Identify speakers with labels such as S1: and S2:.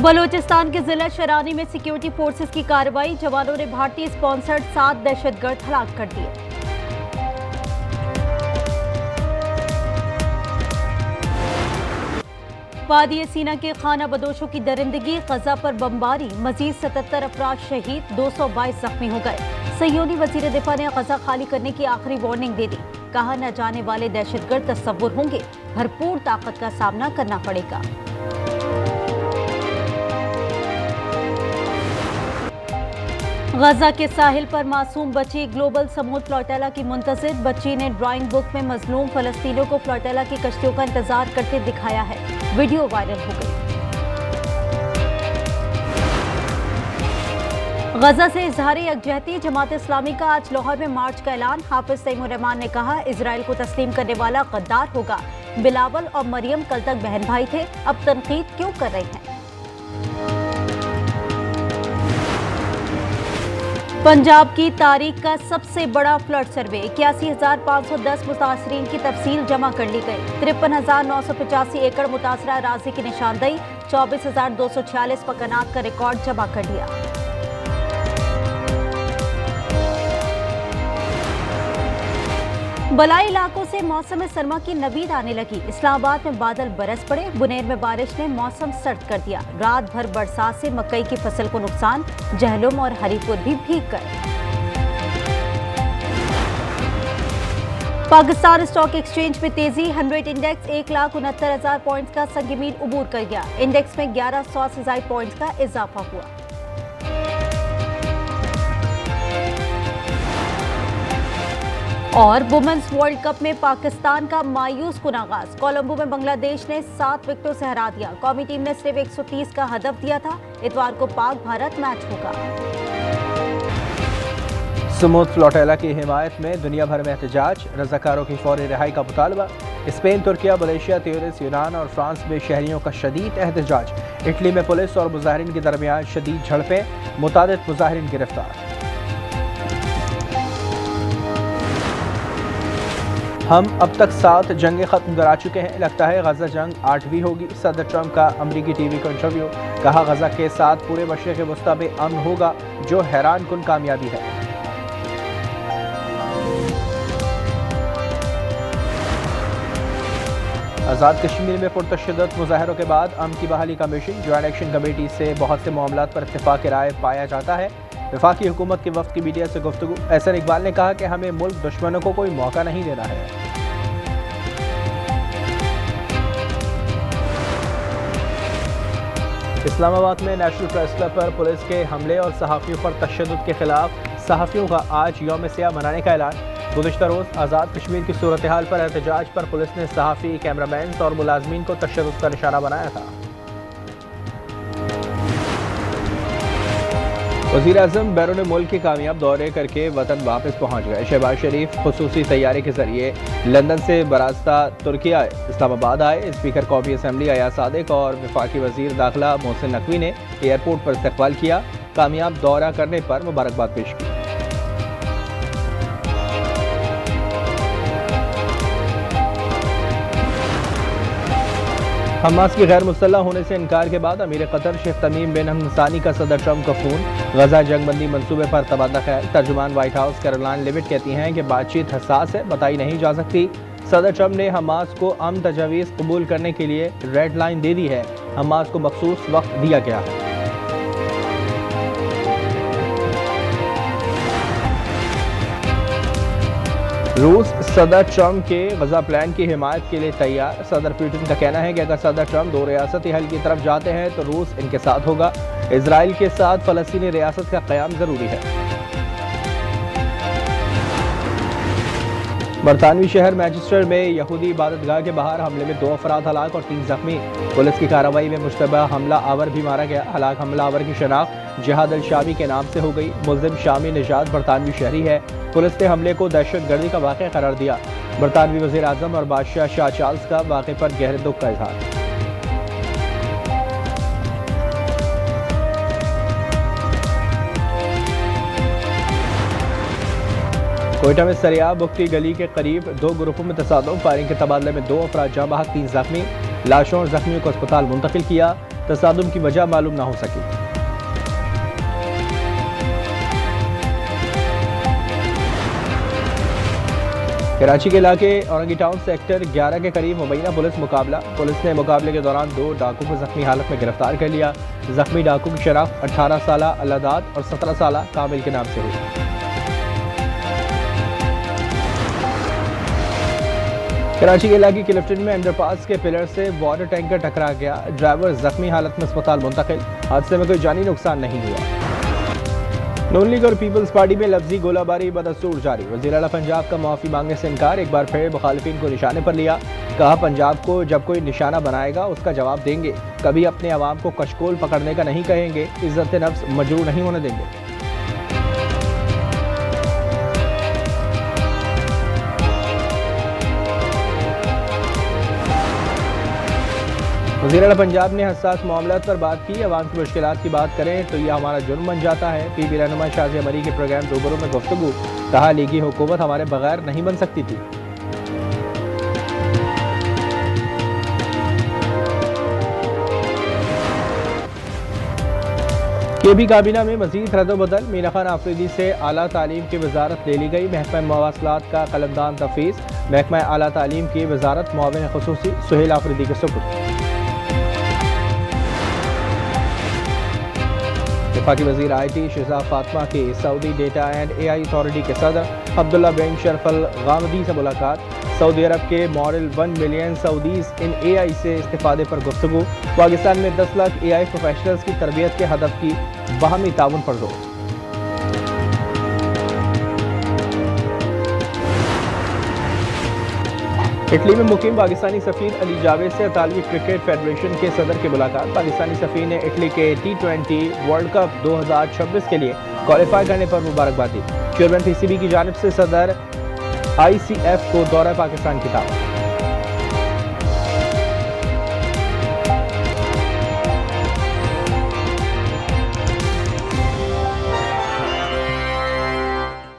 S1: बलूचिस्तान के जिला शरानी में सिक्योरिटी फोर्सेस की कार्रवाई, जवानों ने भारतीय स्पॉन्सर्ड 7 दहशतगर्द हलाक कर दिए। वादी सीना के खाना बदोशों की दरिंदगी, गजा पर बमबारी, मजीद 77 अफराद शहीद, 222 जख्मी हो गए। सह्यूनी वजीर दिफा ने गजा खाली करने की आखिरी वार्निंग दे दी। कहा न जाने वाले दहशतगर्द तस्वुर होंगे, भरपूर ताकत का सामना करना पड़ेगा। गजा के साहिल पर मासूम बच्ची ग्लोबल समूद फ्लोटेला की मुंतजिर। बच्ची ने ड्राइंग बुक में मजलूम फलस्तीनियों को फ्लोटेला की कश्तियों का इंतजार करते दिखाया है। वीडियो वायरल हो गई। गजा से इजहार यकजहती, जमात इस्लामी का आज लाहौर में मार्च का ऐलान। हाफिज तैमूर रहमान ने कहा, इजराइल को तस्लीम करने वाला गद्दार होगा। बिलावल और मरियम कल तक बहन भाई थे, अब तनकीद क्यों कर रहे हैं। पंजाब की तारीख का सबसे बड़ा फ्लड सर्वे, 81,510 मुतासरीन की तफसील जमा कर ली गई। 53,985 एकड़ मुतासरा अराजी की निशानदेही, 24,246 मकानात का रिकॉर्ड जमा कर लिया। बलाई इलाकों से मौसम सरमा की नवीद आने लगी। इस्लामाबाद में बादल बरस पड़े, बुनेर में बारिश ने मौसम सर्द कर दिया। रात भर बरसात से मकई की फसल को नुकसान, जहलुम और हरीपुर भी भीग गए। पाकिस्तान स्टॉक एक्सचेंज में तेजी, 100 इंडेक्स 1,69,000 पॉइंट्स का संगमीन उबूर कर गया। इंडेक्स में 1100 से ज्यादा पॉइंट्स का इजाफा हुआ। और वुमेन्स वर्ल्ड कप में पाकिस्तान का मायूस कुन आगाज, कोलंबो में बांग्लादेश ने 7 विकेटों से हरा दिया। कौमी टीम ने सिर्फ 130 का हदफ दिया था। इतवार को पाक भारत मैच होगा।
S2: समूद फ्लोटेला की हिमायत में दुनिया भर में एहतजाज, रजाकारों की फौरी रिहाई का मुतालबा। स्पेन, तुर्किया, मलेशिया, त्यूनिस, यूनान और फ्रांस में शहरियों का शदीद एहतजाज। इटली में पुलिस और मुजाहिरीन के दरमियान शदीद झड़पें, मुतादिद मुजाहिरीन गिरफ्तार। हम अब तक 7 जंगें खत्म करा चुके हैं, लगता है गजा जंग 8वीं होगी। सदर ट्रंप का अमरीकी टीवी को इंटरव्यू, कहा गजा के साथ पूरे मशरिक़ वस्ता में अमन होगा, जो हैरान कुन कामयाबी है। आज़ाद कश्मीर में पुरतशद्दुद मुजाहरों के बाद अमन की बहाली का मिशन, ज्वाइंट एक्शन कमेटी से बहुत से मामलात पर इत्तेफाक राय पाया जाता है। वफाकी हुकूमत की वफ्द की मीडिया से गुफ्तगू, एहसन इकबाल ने कहा कि हमें मुल्क दुश्मनों को कोई मौका नहीं देना है। इस्लामाबाद में नेशनल प्रेस क्लब पर पुलिस के हमले और सहाफ़ियों पर तशद्दुद के खिलाफ सहाफ़ियों का आज यौम सियाह मनाने का ऐलान। गुज़िश्ता रोज़ आज़ाद कश्मीर की सूरत हाल पर एहतजाज पर पुलिस ने सहाफ़ी, कैमरामैन और मुलाजमीन को तशद्दुद का निशाना बनाया था। वज़ीर-ए-आज़म बैरून मुल्क के कामयाब दौरे करके वतन वापस पहुँच गए। शहबाज शरीफ खुसूसी तैयारी के जरिए लंदन से बरास्ता तुर्किया इस्लामाबाद आए। स्पीकर कौमी असम्बली अयाज सादिक और वफाकी वज़ीर दाखिला मोहसिन नकवी ने एयरपोर्ट पर इस्तकबाल किया। कामयाब दौरा करने पर मुबारकबाद पेश की। हमास की गैर मुसल्लह होने से इनकार के बाद अमीर कतर शेख तमीम बिन हमद सानी का सदर ट्रंप का फोन, गजा जंगबंदी मंसूबे पर तबादला ख्याल। तर्जुमान व्हाइट हाउस कैरोलाइन लिविट कहती हैं कि बातचीत हसास है, बताई नहीं जा सकती। सदर ट्रंप ने हमास को अमन तजावीज़ कबूल करने के लिए रेड लाइन दे दी है। हमास को मखसूस वक्त दिया गया है। रूस सदर ट्रंप के गजा प्लान की हिमायत के लिए तैयार। सदर पुतिन का कहना है कि अगर सदर ट्रंप 2 रियासती हल की तरफ जाते हैं तो रूस इनके साथ होगा। इजराइल के साथ फलस्तीनी रियासत का क़याम जरूरी है। बरतानवी शहर मैनचेस्टर में यहूदी इबादतगाह के बाहर हमले में 2 अफराद हलाक और 3 जख्मी। पुलिस की कार्रवाई में मुश्तबा हमला आवर भी मारा गया। हलाक हमला आवर की शनाख्त जिहाद अल शामी के नाम से हो गई। मुल्जिम शामी निजात बरतानवी शहरी है। पुलिस ने हमले को दहशतगर्दी का वाक़या करार दिया। बरतानवी वज़ीर आज़म और बादशाह शाह चार्ल्स का वाक़े पर गहरे दुख का इजहार। कोयटा में सरिया बुख्ती गली के करीब 2 ग्रुपों में तसादुम, फायरिंग के तबादले में 2 अफराद जाँ बहक, 3 जख्मी। लाशों और जख्मियों को अस्पताल मुंतकिल किया। तसादुम की वजह मालूम न हो सकी। कराची के इलाके औरंगी टाउन सेक्टर 11 के करीब मुबैना पुलिस मुकाबला। पुलिस ने मुकाबले के दौरान 2 डाकू को जख्मी हालत में गिरफ्तार कर लिया। जख्मी डाकू की शनाख्त 18 साल अल्लादाद और 17 साल कामिल के नाम से हुई। कराची के इलाके क्लिफ्टन में अंडरपास के पिलर से वाटर टैंकर टकरा गया। ड्राइवर जख्मी हालत में अस्पताल मुंतकिल। हादसे में कोई जानी नुकसान नहीं हुआ। नून लीग और पीपल्स पार्टी में लफ्जी गोलाबारी बदस्तूर जारी। वज़ीर आला पंजाब का माफी मांगने से इनकार। एक बार फिर मुखालिफिन को निशाने पर लिया। कहा पंजाब को जब कोई निशाना बनाएगा उसका जवाब देंगे। कभी अपने अवाम को कशकोल पकड़ने का नहीं कहेंगे। इज्जत नफ्स मजरूह नहीं होने देंगे। वज़ीर आला पंजाब ने हसास मामलात पर बात की। अवाम की मुश्किलात की बात करें तो यह हमारा जुर्म बन जाता है। पीपी रहनुमा शाज़िया मरी के प्रोग्राम रूबरू में गुफ्तगू। कहा लीगी हुकूमत हमारे बगैर नहीं बन सकती थी। केबी काबीना में मजीद रद्द-ओ-बदल। मीना खान आफरीदी से आला तालीम की वजारत ले ली गई। महकमा मवासलात का कलमदान तफवीज़। महकमा आला तालीम की वजारत मुआविन खुसूसी सुहेल आफरीदी के सुपुर्द। वफाकी वज़ीर IT शिजा फातिमा की Saudi data and AI authority के सदर अब्दुल्ला बिन शरफल गामदी से मुलाकात। सऊदी अरब के मॉडल 1 मिलियन सऊदीज इन AI से इस्तेफादे पर गुफ्तगू। पाकिस्तान में 10 लाख AI प्रोफेशनल्स की तरबियत के हदफ की बाहमी ताउन पर जोर। इटली में मुकीम पाकिस्तानी सफीर अली जावेद से इतालवी क्रिकेट फेडरेशन के सदर की मुलाकात। पाकिस्तानी सफीर ने इटली के T20 वर्ल्ड कप 2026 के लिए क्वालिफाई करने पर मुबारकबाद दी। चेयरमैन PCB की जानिब से सदर ICF को दौरा पाकिस्तान की दावत।